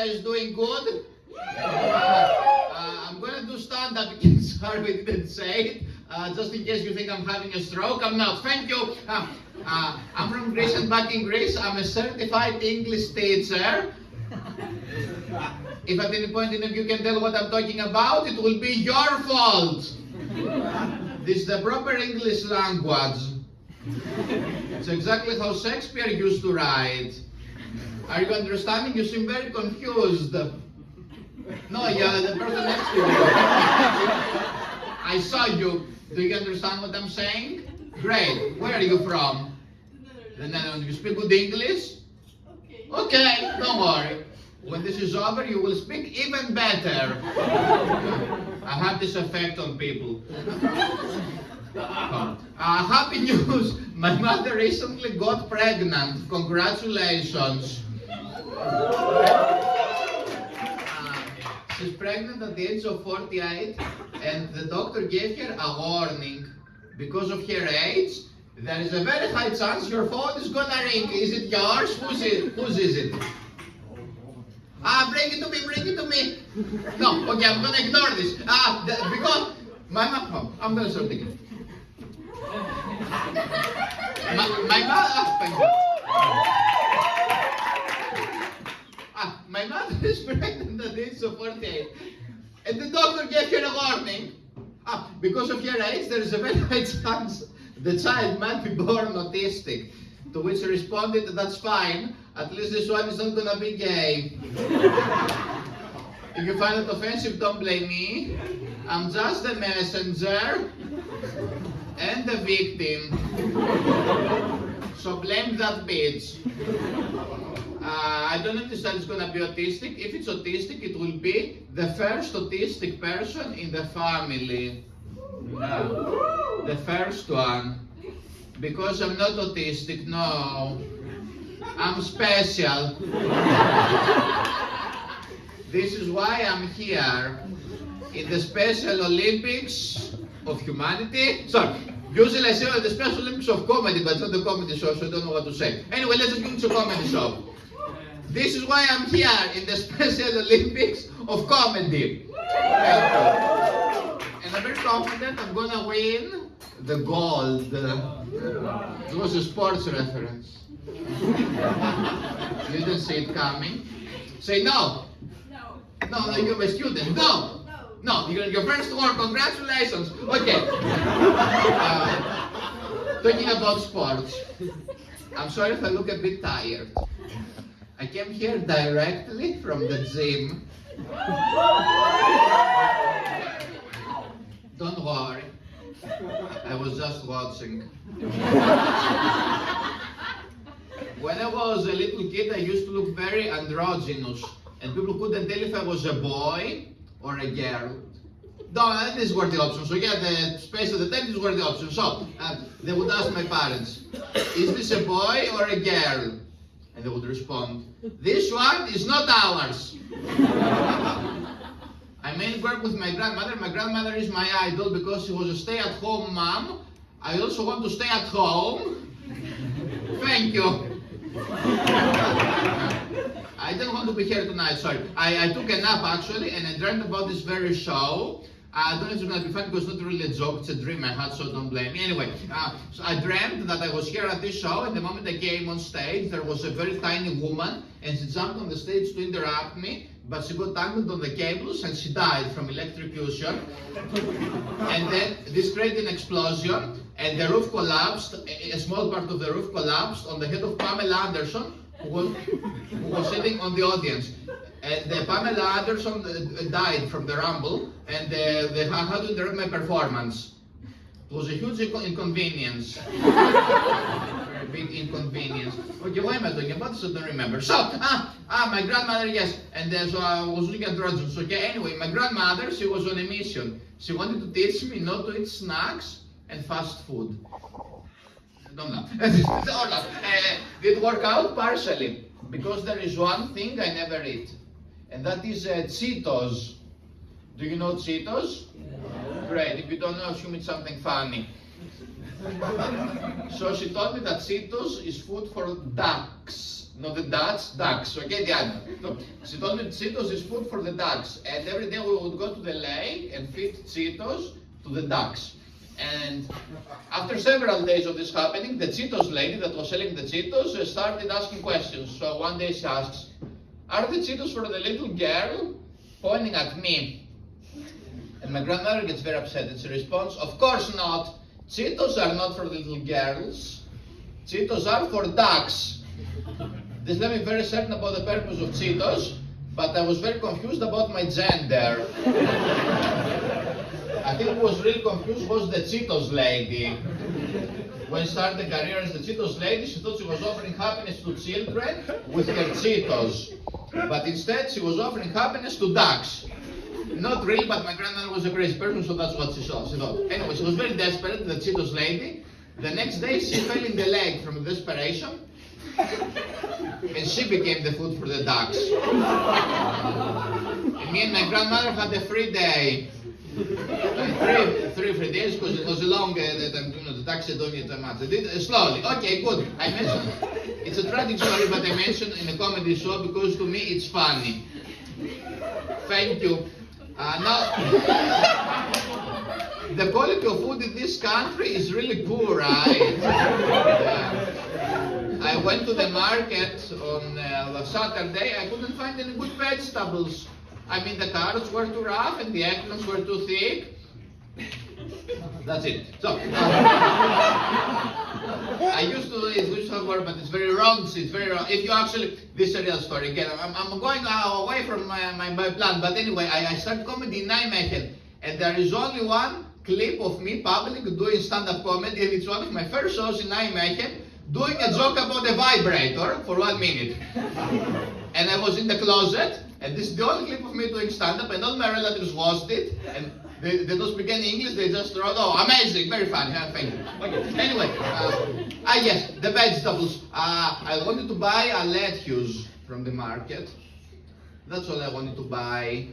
guys doing good? I'm gonna do stand-up again. Sorry we didn't say it. Just in case you think I'm having a stroke, I'm not. Thank you. I'm from Greece, and back in Greece, I'm a certified English teacher. If at any point any of you can tell what I'm talking about, it will be your fault. This is the proper English language. It's exactly how Shakespeare used to write. Are you understanding? You seem very confused. No, yeah, the person next to you. I saw you. Do you understand what I'm saying? Great. Where are you from? The Netherlands. You speak good English? Okay, don't worry. When this is over, you will speak even better. I have this effect on people. Happy news! My mother recently got pregnant. Congratulations. She's pregnant at the age of 48, and the doctor gave her a warning. Because of her age, there is a very high chance your phone is gonna ring. Is it yours? Whose is it? Bring it to me, bring it to me. No, okay, I'm gonna ignore this. Because my mom, I'm gonna start thinking. My mother is pregnant at the age of 48, and the doctor gave her a warning. Because of her age, there is a very high chance the child might be born autistic. To which she responded, that's fine, at least this one is not gonna be gay. If you find it offensive, don't blame me. I'm just the messenger and the victim. So blame that bitch. I don't know if this child is gonna be autistic. If it's autistic, it will be the first autistic person in the family. The first one. Because I'm not autistic, no. I'm special. This is why I'm here in the Special Olympics of Humanity. Sorry, usually I say the Special Olympics of Comedy, but it's not a comedy show, so I don't know what to say. Anyway, let's just give it a comedy show. This is why I'm here in the Special Olympics of Comedy. And I'm very confident I'm gonna win the gold. It was a sports reference. You didn't see it coming. Say no. No, you're a student. No. No, your first word, congratulations. Okay. Talking about sports. I'm sorry if I look a bit tired. I came here directly from the gym. Don't worry. I was just watching. When I was a little kid, I used to look very androgynous, and people couldn't tell if I was a boy or a girl. No, these were the options. So yeah, the space of the time, these were the options. So they would ask my parents, is this a boy or a girl? And they would respond, this one is not ours. I mainly work with my grandmother. My grandmother is my idol because she was a stay-at-home mom. I also want to stay at home. Thank you. I didn't want to be here tonight, sorry. I took a nap actually, and I dreamt about this very show. I don't know if it's going to be fun because it's not really a joke, it's a dream I had, so don't blame me. Anyway, so I dreamt that I was here at this show, and the moment I came on stage, there was a very tiny woman, and she jumped on the stage to interrupt me, but she got tangled on the cables, and she died from electrocution. And then this created an explosion, and the roof collapsed, a small part of the roof collapsed on the head of Pamela Anderson, who was sitting on the audience. And Pamela Anderson died from the rumble, and they had to interrupt my performance. It was a huge inconvenience. A big inconvenience. Okay, why am I talking about this? I don't remember. So, my grandmother, yes, and so I was looking at androgens. Okay, anyway, my grandmother, she was on a mission. She wanted to teach me not to eat snacks and fast food. Don't know. Did work out partially, because there is one thing I never eat. And that is Cheetos. Do you know Cheetos? Yeah. Great. If you don't know, assume it's something funny. So she told me that Cheetos is food for ducks. not the Dutch, ducks, okay, the animal. So she told me Cheetos is food for the ducks, and every day we would go to the lake and feed Cheetos to the ducks. And after several days of this happening, the Cheetos lady that was selling the Cheetos started asking questions. So one day she asks, "Are the Cheetos for the little girl?" Pointing at me. And my grandmother gets very upset and she responds, "Of course not. Cheetos are not for little girls. Cheetos are for ducks." This left me very certain about the purpose of Cheetos, but I was very confused about my gender. I think who was really confused was the Cheetos lady. When she started the career as the Cheetos lady, she thought she was offering happiness to children with her Cheetos. But instead, she was offering happiness to ducks. Not really, but my grandmother was a crazy person, so that's what she thought. Anyway, she was very desperate, the Cheetos lady. The next day, she fell in the lake from desperation, and she became the food for the ducks. And me and my grandmother had a free day. Three free days, because it was a long the taxi don't get that much. I did slowly. Okay, good. I mentioned it's a tragic story, but I mentioned in a comedy show because to me it's funny. Thank you. Now, the quality of food in this country is really poor, right? I went to the market on Saturday. I couldn't find any good vegetables. I mean, the carrots were too rough and the eggplants were too thick. That's it. So, I used to do this word, but it's very wrong. It's very wrong. If you actually, this is a real story. Again, I'm going away from my plan. But anyway, I started comedy in Nijmegen, and there is only one clip of me public doing stand-up comedy, and it's one of my first shows in Nijmegen, doing a joke about a vibrator for 1 minute. And I was in the closet. And this is the only clip of me doing stand-up, and all my relatives watched it, and they don't speak any English, they just wrote, "Oh, amazing, very funny, thank you." Okay. Anyway, yes, the vegetables. I wanted to buy a lettuce from the market. That's all I wanted to buy.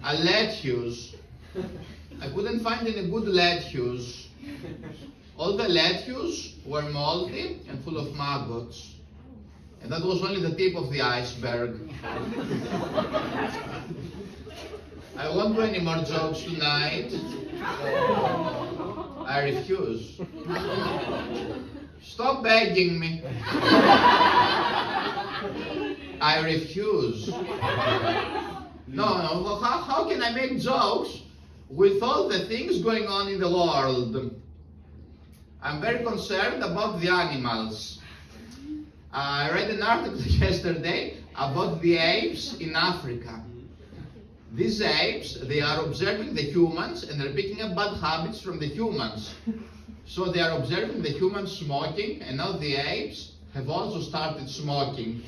A lettuce. I couldn't find any good lettuce. All the lettuce were moldy and full of maggots. And that was only the tip of the iceberg. I won't do any more jokes tonight. I refuse. Stop begging me. I refuse. No, how can I make jokes with all the things going on in the world? I'm very concerned about the animals. I read an article yesterday about the apes in Africa. These apes, they are observing the humans and they're picking up bad habits from the humans. So they are observing the humans smoking, and now the apes have also started smoking.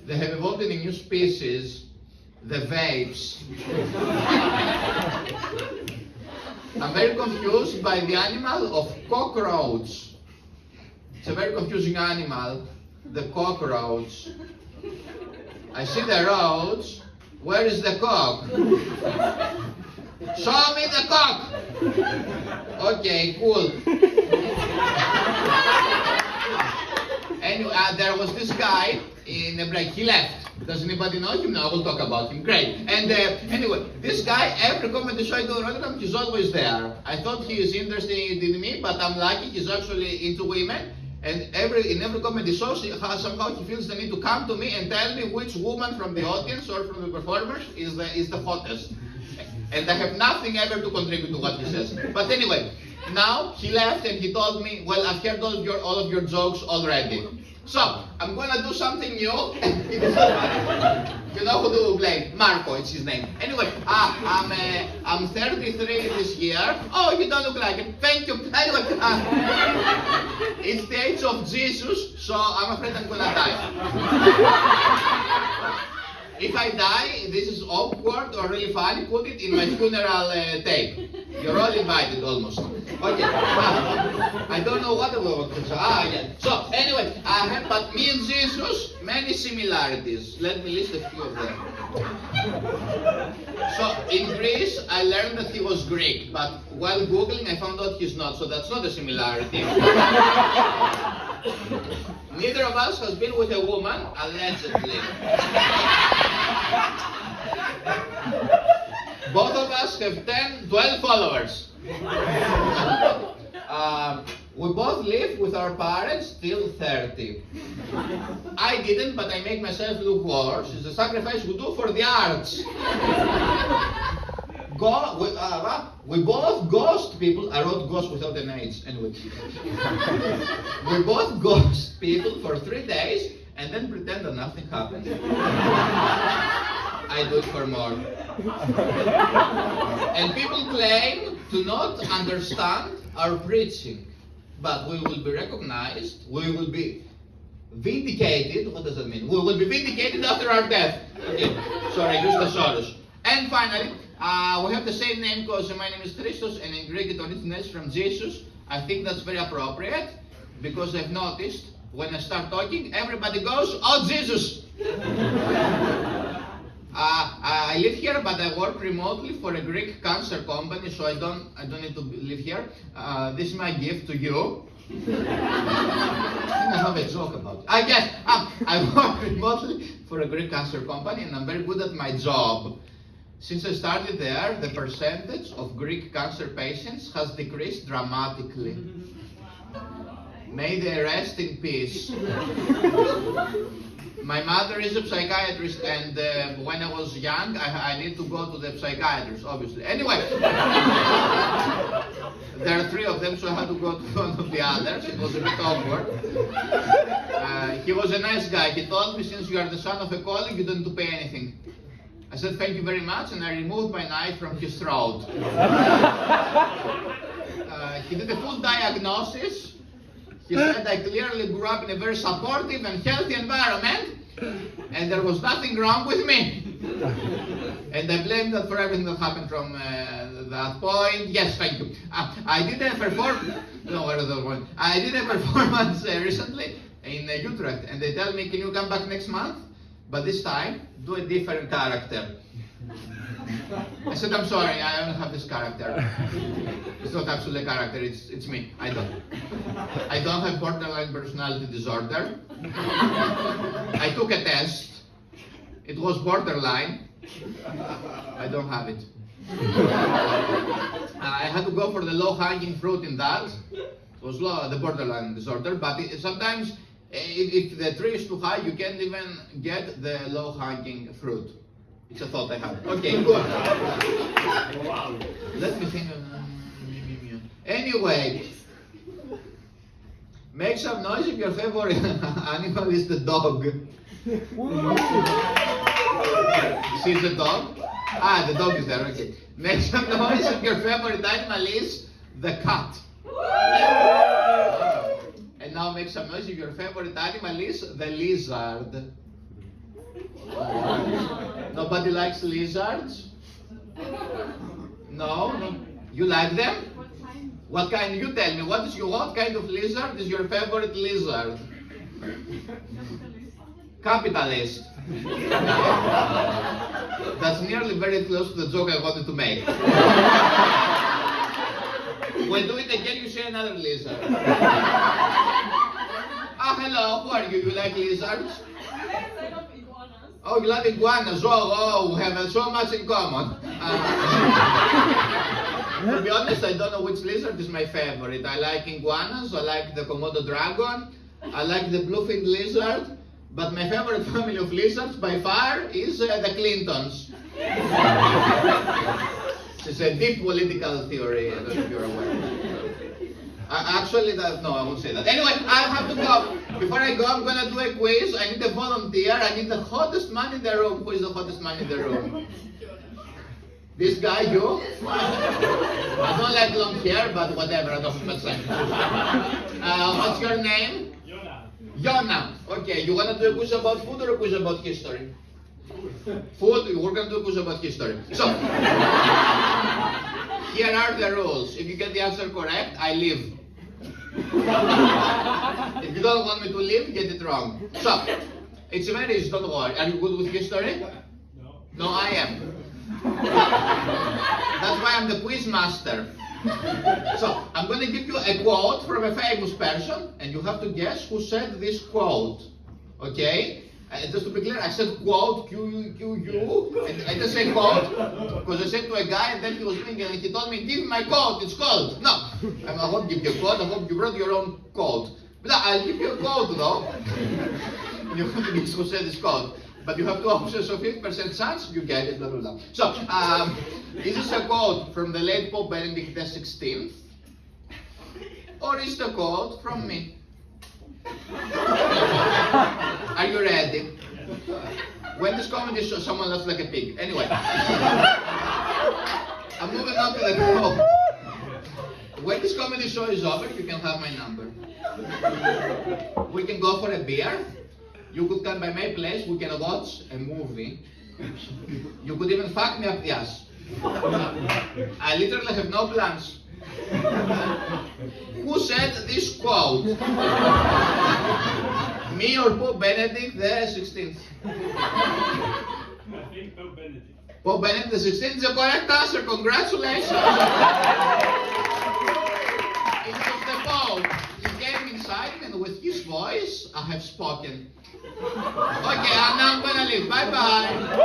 They have evolved in a new species, the vapes. I'm very confused by the animal of cockroach. It's a very confusing animal, the cockroach. I see the roach. Where is the cock? Show me the cock! Okay, cool. Anyway, there was this guy in a break. He left. Does anybody know him? No, we'll talk about him. Great. And anyway, this guy, every comedy show I do in Rotterdam, he's always there. I thought he is interested in me, but I'm lucky, he's actually into women. And in every comedy show, somehow he feels the need to come to me and tell me which woman from the audience or from the performers is the hottest. And I have nothing ever to contribute to what he says. But anyway, now he left and he told me, "Well, I've heard all of your jokes already. So, I'm gonna do something new." You know who to blame? Marco, it's his name. Anyway, I'm 33 this year. Oh, you don't look like it. Thank you. Anyway, it's the age of Jesus, so I'm afraid I'm gonna die. If I die, this is awkward or really funny, put it in my funeral tape. You're all invited almost. Okay. I don't know what I want to say. Yeah. So, anyway, but me and Jesus, many similarities. Let me list a few of them. So, in Greece, I learned that he was Greek, but while Googling, I found out he's not, so that's not a similarity. Neither of us has been with a woman, allegedly. Both of us have 10, 12 followers. We both live with our parents till 30. I didn't, but I make myself look worse. It's a sacrifice we do for the arts. We both ghost people. I wrote ghost without an H. Anyway. We both ghost people for 3 days and then pretend that nothing happened. I do it for more. And people claim to not understand our preaching. But we will be recognized, we will be vindicated. What does that mean? We will be vindicated after our death. Okay, sorry, I used thesaurus. And finally, we have the same name because my name is Christos, and in Greek it originates from Jesus. I think that's very appropriate because I've noticed when I start talking, everybody goes, "Oh, Jesus!" I live here, but I work remotely for a Greek cancer company, so I don't need to live here. This is my gift to you. I have a joke about it. I guess I work remotely for a Greek cancer company, and I'm very good at my job. Since I started there, the percentage of Greek cancer patients has decreased dramatically. May they rest in peace. My mother is a psychiatrist, and when I was young, I need to go to the psychiatrist, obviously. Anyway, there are 3 of them, so I had to go to one of the others. It was a bit awkward. He was a nice guy. He told me, since you are the son of a colleague, you don't need to pay anything. I said, thank you very much, and I removed my knife from his throat. He did a full diagnosis. He said I clearly grew up in a very supportive and healthy environment, and there was nothing wrong with me. And I blame that for everything that happened from that point. Yes, thank you. I did a performance recently in Utrecht, and they tell me, can you come back next month? But this time, do a different character. I said, I'm sorry, I don't have this character. It's not actually a character, it's me. I don't have borderline personality disorder. I took a test. It was borderline. I don't have it. I had to go for the low-hanging fruit in that. It was the borderline disorder, but sometimes if the tree is too high, you can't even get the low-hanging fruit. It's a thought I have. Okay, good. Wow. Let me think. Anyway, make some noise if your favorite animal is the dog. See the dog? The dog is there. Okay. Make some noise if your favorite animal is the cat. And now make some noise if your favorite animal is the lizard. Nobody likes lizards? No? You like them? What kind? You tell me. What kind of lizard is your favorite lizard? Capitalist. That's nearly very close to the joke I wanted to make. When do it again, you say another lizard. Hello, who are you? You like lizards? Yes, I love iguanas. Oh, you love iguanas. Oh, we have so much in common. To be honest, I don't know which lizard is my favorite. I like iguanas, I like the Komodo dragon, I like the bluefin lizard, but my favorite family of lizards by far is the Clintons. It's a deep political theory, I don't know if you're aware. Actually, no, I won't say that. Anyway, I have to go. Before I go, I'm going to do a quiz. I need a volunteer. I need the hottest man in the room. Who is the hottest man in the room? This guy, you? I don't like long hair, but whatever, I don't have much time. What's your name? Yona. Okay, you want to do a quiz about food or a quiz about history? Food, we're going to do a quiz about history. So, here are the rules. If you get the answer correct, I leave. If you don't want me to leave, get it wrong. So, it's very easy, don't worry. Are you good with history? No. No, I am. That's why I'm the quiz master. So, I'm going to give you a quote from a famous person, and you have to guess who said this quote. Okay? Just to be clear, I said quote, Q-U-Q-U, and I just said quote, because I said to a guy, and then he was doing it, and he told me, give me my quote, it's called. No, I won't give you a quote, I hope you wrote your own quote. But I'll give you a quote, though. And you have to guess who said this quote. But you have two options, so 50% chance, you get it, blah, blah, blah. So, is this a quote from the late Pope Benedict XVI? Or is the quote from me? Are you ready? When this comedy show, someone laughs like a pig. Anyway, I'm moving on to the quote. When this comedy show is over, you can have my number. We can go for a beer. You could come by my place, we can watch a movie. You could even fuck me up the ass. I literally have no plans. Who said this quote? Me or Pope Benedict the 16th? I think Pope Benedict. Pope Benedict the 16th is the correct answer. Congratulations. It was the Pope. He came inside and with his voice, I have spoken. Okay, now I'm gonna leave. Bye bye.